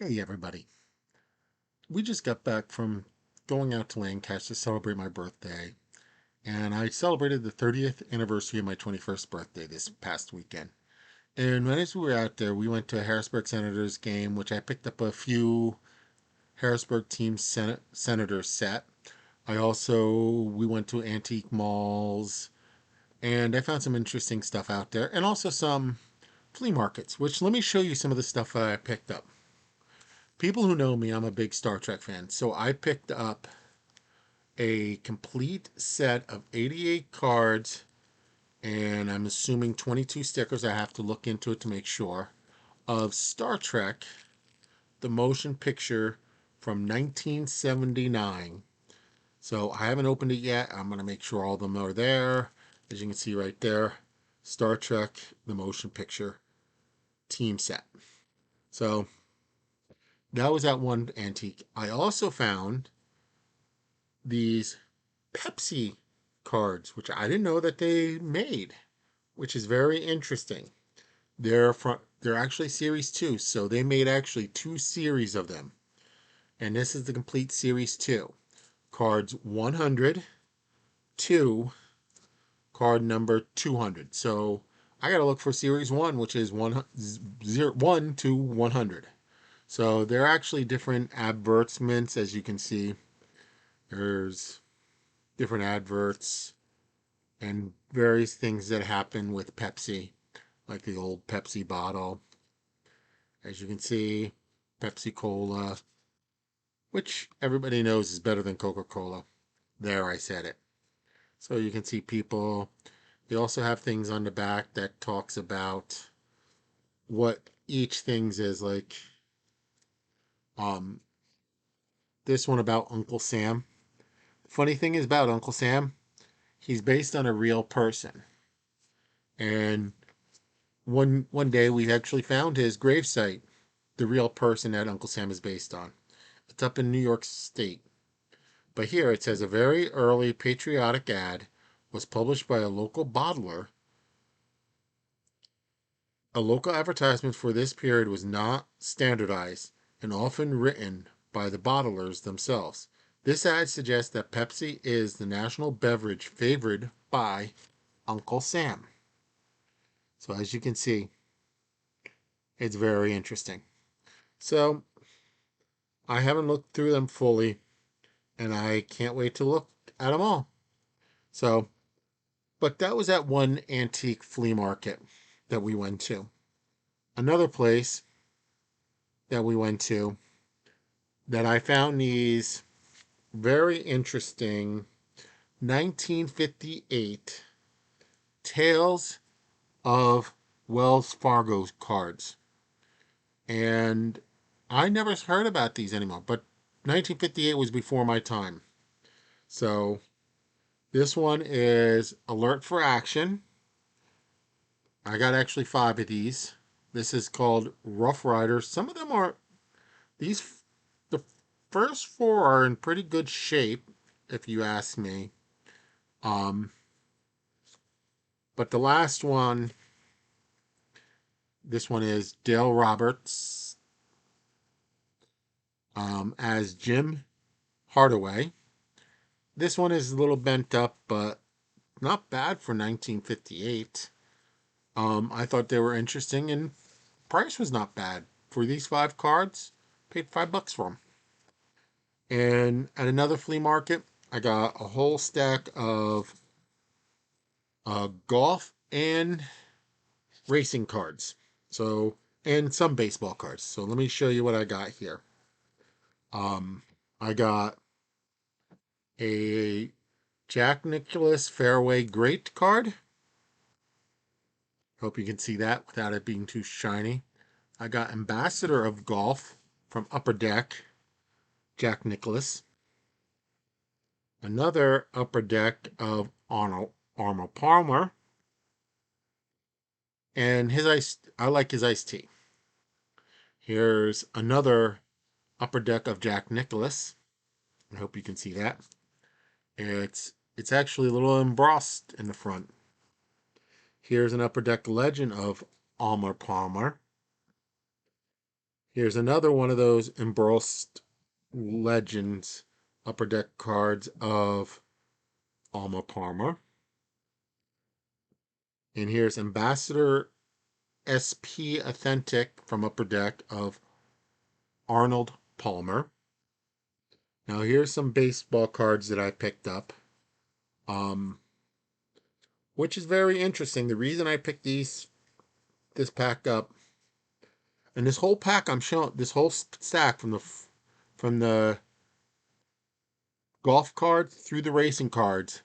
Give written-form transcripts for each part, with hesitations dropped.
Hey everybody. We just got back from going out to Lancaster to celebrate my birthday, and I celebrated the 30th anniversary of my 21st birthday this past weekend. And as we were out there, we went to a Harrisburg Senators game, which I picked up a few Harrisburg team Senators set. We went to antique malls, and I found some interesting stuff out there, and also some flea markets, which let me show you some of the stuff I picked up. People who know me, I'm a big Star Trek fan, so I picked up a complete set of 88 cards, and I'm assuming 22 stickers. I have to look into it to make sure. Of Star Trek, the motion picture from 1979. So I haven't opened it yet. I'm going to make sure all of them are there. As you can see right there, Star Trek, the motion picture team set. So that was that one antique. I also found these Pepsi cards, which I didn't know that they made, which is very interesting. They're actually series 2, so they made actually two series of them. And this is the complete series 2. Cards 100 to card number 200. So I got to look for series 1, which is 1 to 100. So they're actually different advertisements, as you can see. There's different adverts and various things that happen with Pepsi, like the old Pepsi bottle. As you can see, Pepsi Cola, which everybody knows is better than Coca Cola. There, I said it. So you can see people. They also have things on the back that talks about what each things is like. Um, this one about Uncle Sam. The funny thing is about Uncle Sam, he's based on a real person. And one day we actually found his gravesite, the real person that Uncle Sam is based on. It's up in New York State. But here it says a very early patriotic ad was published by a local bottler. A local advertisement for this period was not standardized and often written by the bottlers themselves. This ad suggests that Pepsi is the national beverage favored by Uncle Sam. So as you can see, it's very interesting. So I haven't looked through them fully, and I can't wait to look at them all. So, but that was at one antique flea market that we went to. Another place that we went to that I found these very interesting 1958 Tales of Wells Fargo cards. And I never heard about these anymore, but 1958 was before my time. So this one is Alert for Action. I got actually 5 of these. This is called Rough Riders. Some of them are these. The first 4 are in pretty good shape, if you ask me. Um, but the last one, this one is Dale Roberts as Jim Hardaway. This one is a little bent up, but not bad for 1958. I thought they were interesting, and price was not bad for these 5 cards. Paid $5 for them. And at another flea market, I got a whole stack of golf and racing cards. So, and some baseball cards. So let me show you what I got here. I got a Jack Nicklaus Fairway Great card. Hope you can see that without it being too shiny. I got Ambassador of Golf from Upper Deck, Jack Nicklaus. Another Upper Deck of Arnold Palmer. And his ice, I like his iced tea. Here's another Upper Deck of Jack Nicklaus. I hope you can see that. It's actually a little embossed in the front. Here's an Upper Deck Legend of Arnold Palmer. Here's another one of those embossed legends upper deck cards of Alma Palmer. And here's Ambassador SP Authentic from Upper Deck of Arnold Palmer. Now here's some baseball cards that I picked up, um, which is very interesting. The reason I picked this pack up, and this whole pack I'm showing, this whole stack from the golf cards through the racing cards,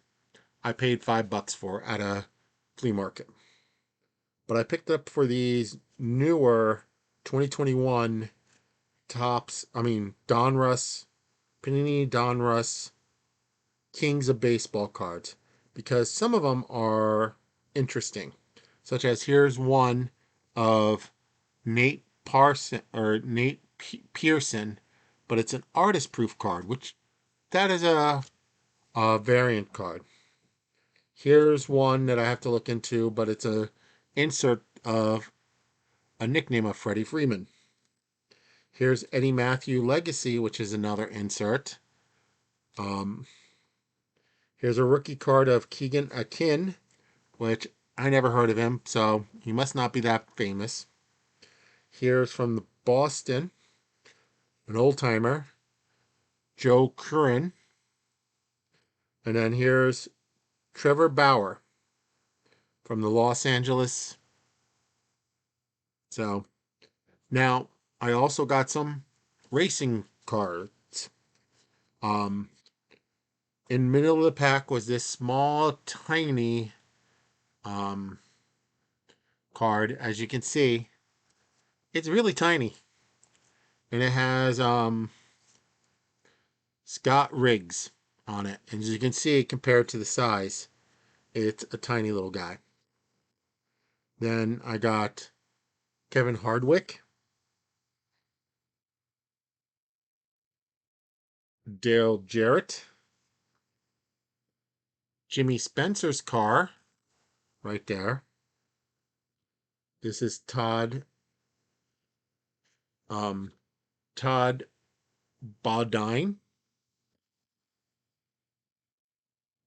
I paid $5 for at a flea market. But I picked up for these newer 2021 Donruss, Panini Donruss Kings of Baseball cards, because some of them are interesting. Such as here's one of Nate Pearson, but it's an artist proof card, which that is a variant card. Here's one that I have to look into, but it's a insert of a nickname of Freddie Freeman. Here's Eddie Matthew Legacy, which is another insert. Um, Here's a rookie card of Keegan Akin, which I never heard of him, so he must not be that famous. Here's from the Boston, an old timer, Joe Curran. And then here's Trevor Bauer from the Los Angeles. So now I also got some racing cards. Um, in the middle of the pack was this small, tiny card. As you can see, it's really tiny, and it has Scott Riggs on it. And as you can see, compared to the size, it's a tiny little guy. Then I got Kevin Hardwick, Dale Jarrett, Jimmy Spencer's car, right there. This is um, Todd Bodine,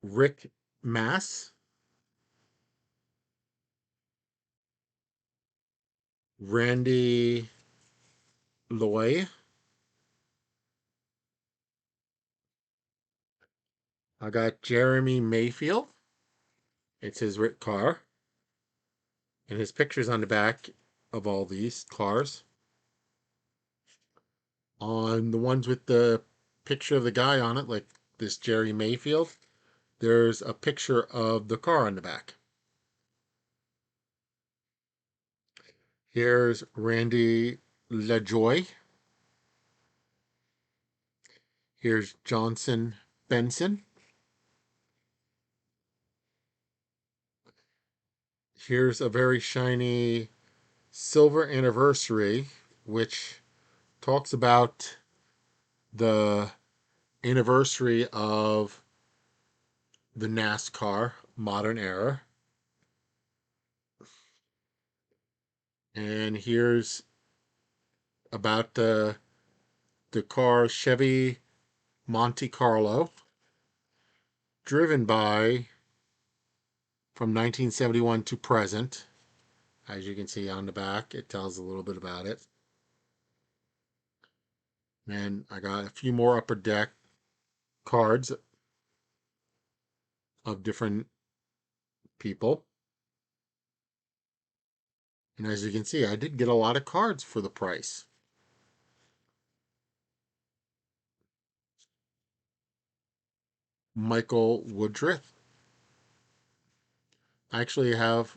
Rick Mass, Randy Loy. I got Jeremy Mayfield. It's his Rick car. And his picture's on the back of all these cars. On the ones with the picture of the guy on it, like this Jerry Mayfield, there's a picture of the car on the back. Here's Randy LaJoy. Here's Johnson Benson. Here's a very shiny silver anniversary, which talks about the anniversary of the NASCAR modern era. And here's about the car Chevy Monte Carlo, driven by from 1971 to present. As you can see on the back, it tells a little bit about it. And I got a few more upper deck cards of different people. And as you can see, I did get a lot of cards for the price. Michael Woodruff. I actually have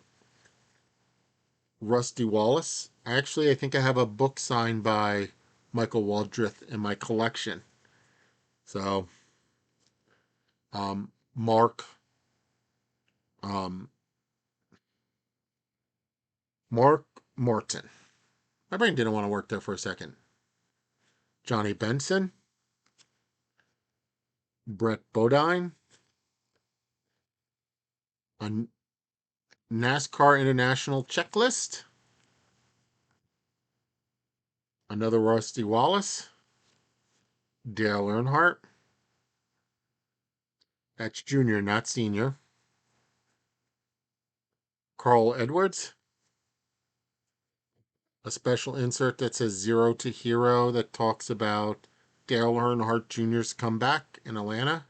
Rusty Wallace. I think I have a book signed by Michael Woodruff in my collection. So, Mark, um, Mark Morton. My brain didn't want to work there for a second. Johnny Benson, Brett Bodine, a NASCAR International checklist, Another Rusty Wallace. Dale Earnhardt. That's junior, not senior. Carl Edwards. A special insert that says Zero to Hero that talks about Dale Earnhardt Jr.'s comeback in Atlanta.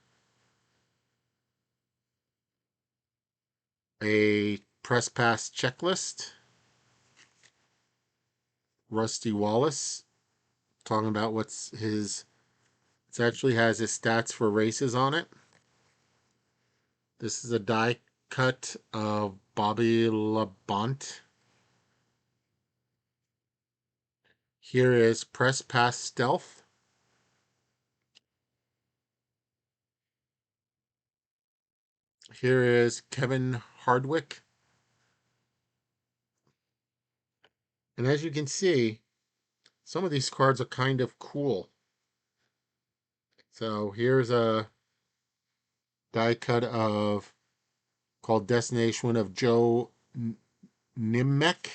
A press pass checklist. Rusty Wallace talking about what's his. It actually has his stats for races on it. This is a die cut of Bobby Labonte. Here is Press Pass Stealth. Here is Kevin Hardwick. And as you can see, some of these cards are kind of cool. So here's a die cut of called Destination of Joe Nimek.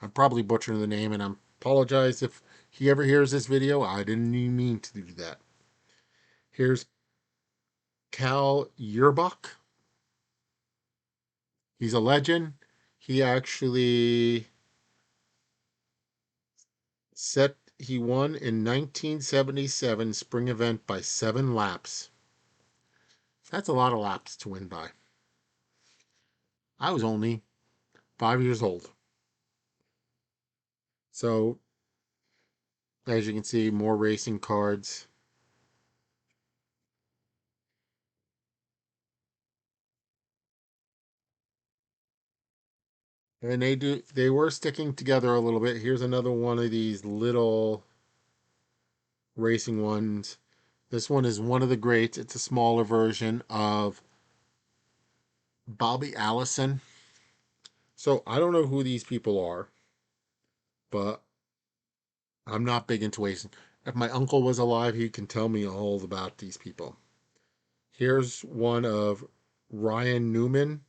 I'm probably butchering the name, and I apologize if he ever hears this video. I didn't even mean to do that. Here's Cal Yerbach. He's a legend. He actually he won in 1977 spring event by 7 laps. That's a lot of laps to win by. I was only 5 years old. So, as you can see, more racing cards. And they were sticking together a little bit. Here's another one of these little racing ones. This one is one of the greats. It's a smaller version of Bobby Allison. So I don't know who these people are, but I'm not big into racing. If my uncle was alive, he can tell me all about these people. Here's one of Ryan Newman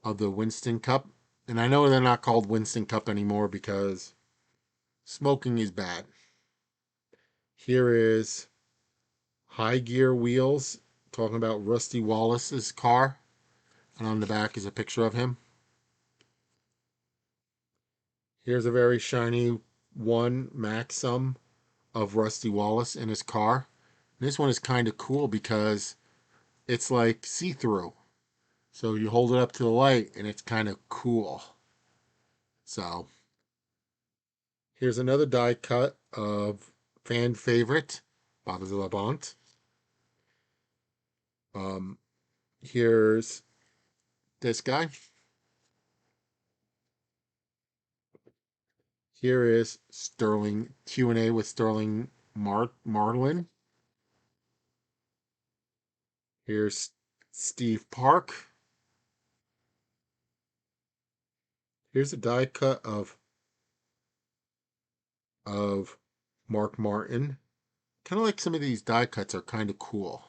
of the Winston Cup. And I know they're not called Winston Cup anymore because smoking is bad. Here is High Gear Wheels, talking about Rusty Wallace's car. And on the back is a picture of him. Here's a very shiny one Maxim of Rusty Wallace in his car. And this one is kind of cool because it's like see-through. So you hold it up to the light and it's kind of cool. So here's another die cut of fan favorite, Bobby Labonte. Here's this guy. Here is Sterling Q&A with Sterling Marlin. Here's Steve Park. Here's a die cut of Mark Martin. Kind of like some of these die cuts are kind of cool.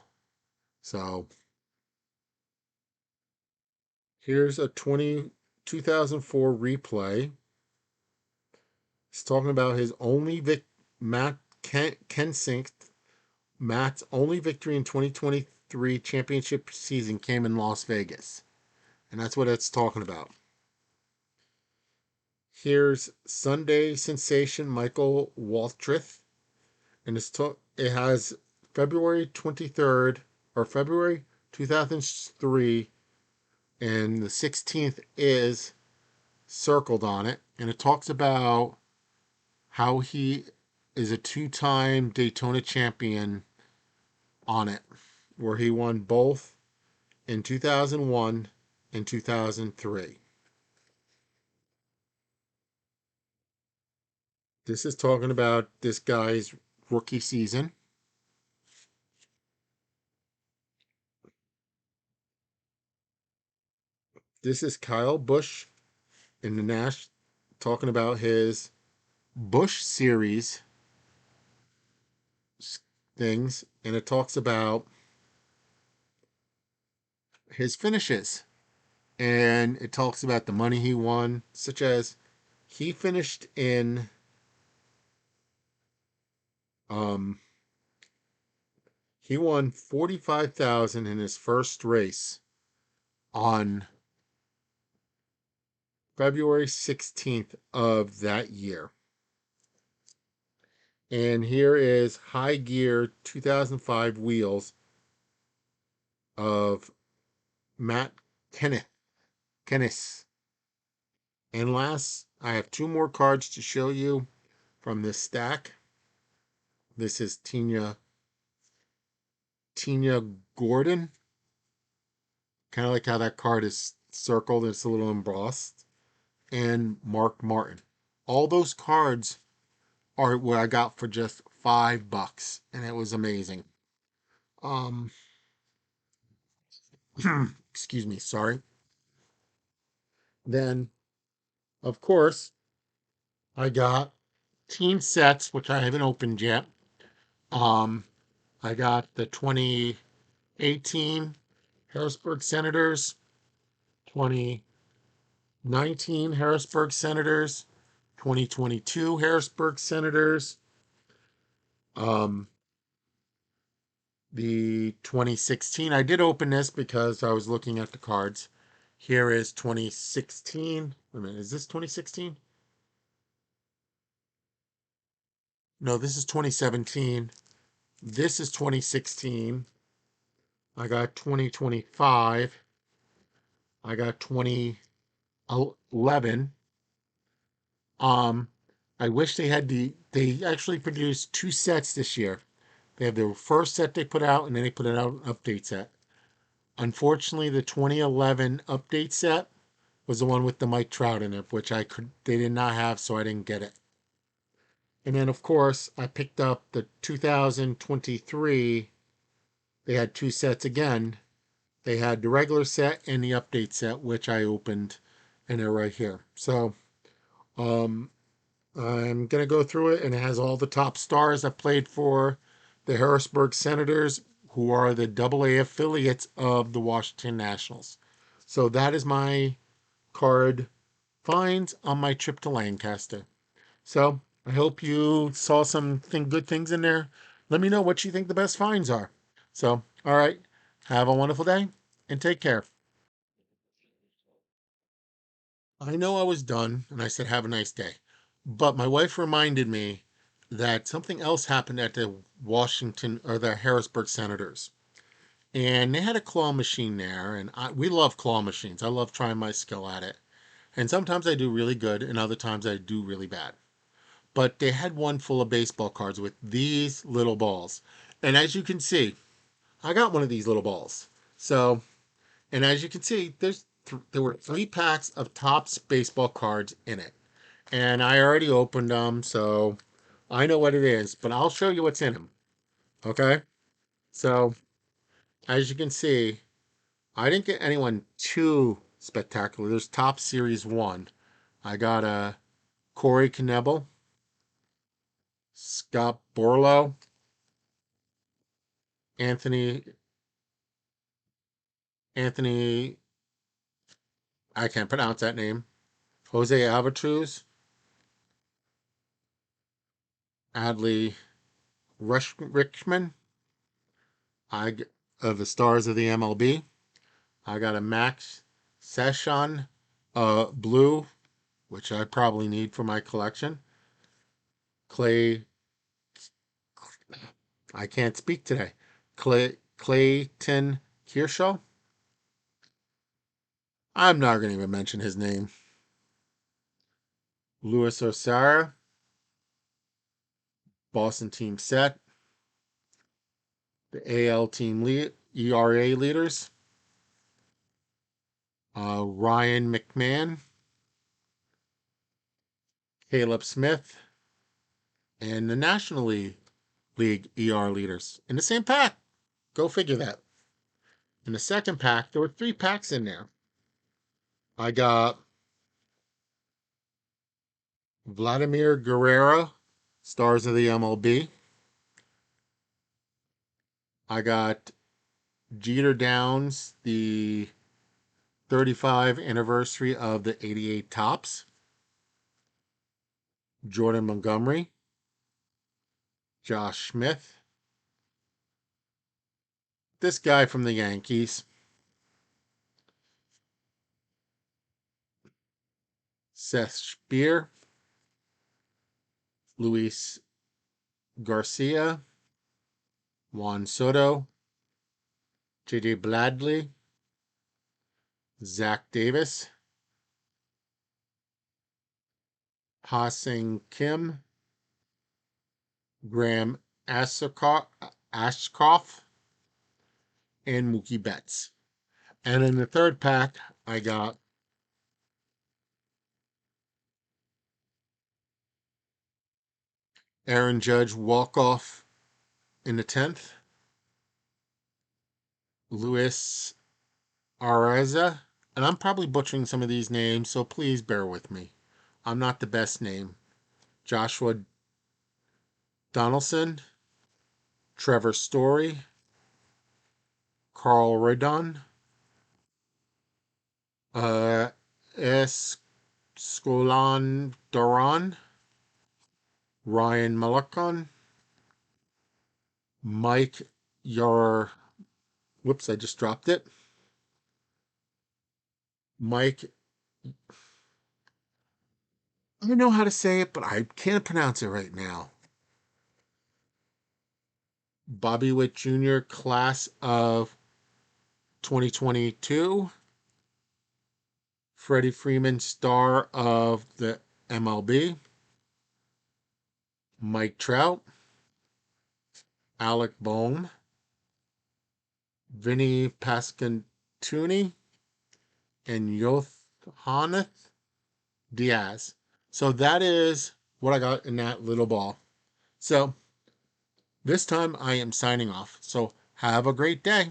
So here's a 2004 replay. He's talking about his only Matt Kensink. Matt's only victory in 2023 championship season came in Las Vegas. And that's what it's talking about. Here's Sunday sensation Michael Waltrith. And it has February 23rd or February 2003, and the 16th is circled on it. And it talks about how he is a 2-time Daytona champion on it, where he won both in 2001 and 2003. This is talking about this guy's rookie season. This is Kyle Busch in the Nash talking about his Busch series things, and it talks about his finishes, and it talks about the money he won, such as he finished in Um, he won 45,000 in his first race on February 16th of that year. And here is high gear 2005 wheels of Matt Kenneth. Kennis. And last, I have two more cards to show you from this stack. This is Tina Gordon. Kind of like how that card is circled, it's a little embossed. And Mark Martin. All those cards are what I got for just $5, and it was amazing. Um, excuse me, sorry. Then, of course, I got team sets, which I haven't opened yet. Um, I got the 2018 Harrisburg Senators, 2019 Harrisburg Senators, 2022 Harrisburg Senators, um, the 2016. I did open this because I was looking at the cards. Here is 2016. Wait a minute, is this 2016? No, this is 2017. This is 2016. I got 2025. I got 2011. Um, I wish they actually produced two sets this year. They have their first set they put out, and then they put it out an update set. Unfortunately, the 2011 update set was the one with the Mike Trout in it, which they did not have, so I didn't get it. And then, of course, I picked up the 2023. They had two sets again. They had the regular set and the update set, which I opened, and they're right here. So, um, I'm going to go through it, and it has all the top stars that played for the Harrisburg Senators, who are the AA affiliates of the Washington Nationals. So that is my card finds on my trip to Lancaster. So I hope you saw some good things in there. Let me know what you think the best finds are. So, all right, have a wonderful day and take care. I know I was done and I said, have a nice day. But my wife reminded me that something else happened at the Washington or the Harrisburg Senators. And they had a claw machine there. And we love claw machines. I love trying my skill at it. And sometimes I do really good and other times I do really bad. But they had one full of baseball cards with these little balls. And as you can see, I got one of these little balls. So, and as you can see, there were 3 packs of Topps baseball cards in it. And I already opened them, so I know what it is, but I'll show you what's in them. Okay? So, as you can see, I didn't get anyone too spectacular. There's Top Series 1. I got a Corey Knebel, Scott Borlow, Anthony, Anthony, I can't pronounce that name, Jose Alvarez, Adley Richmond, of the Stars of the MLB. I got a Max Session blue, which I probably need for my collection. Clay, I can't speak today. Clayton Kershaw. I'm not going to even mention his name. Luis Osara, Boston team set. The AL team ERA leaders. Ryan McMahon, Caleb Smith, and the National League ER leaders in the same pack. Go figure that. In the second pack, there were 3 packs in there. I got Vladimir Guerrero, Stars of the MLB. I got Jeter Downs, the 35 anniversary of the 88 Tops. Jordan Montgomery, Josh Smith. This guy from the Yankees, Seth Spear, Luis Garcia, Juan Soto, JJ Bradley, Zach Davis, Ha-Seng Kim, Graham Ashcroft, and Mookie Betts. And in the third pack, I got Aaron Judge walk-off in the 10th, Luis Arraeza, and I'm probably butchering some of these names, so please bear with me. I'm not the best name. Joshua Donaldson, Trevor Story, Carl Redon, uh, Escolan Duran, Ryan Malakon, Mike Your, whoops, I just dropped it. Mike, I know how to say it, but I can't pronounce it right now. Bobby Witt Jr., class of 2022. Freddie Freeman, star of the MLB. Mike Trout, Alec Bohm, Vinny Pascantuni, and Yohanan Diaz. So that is what I got in that little ball. So this time I am signing off. So have a great day.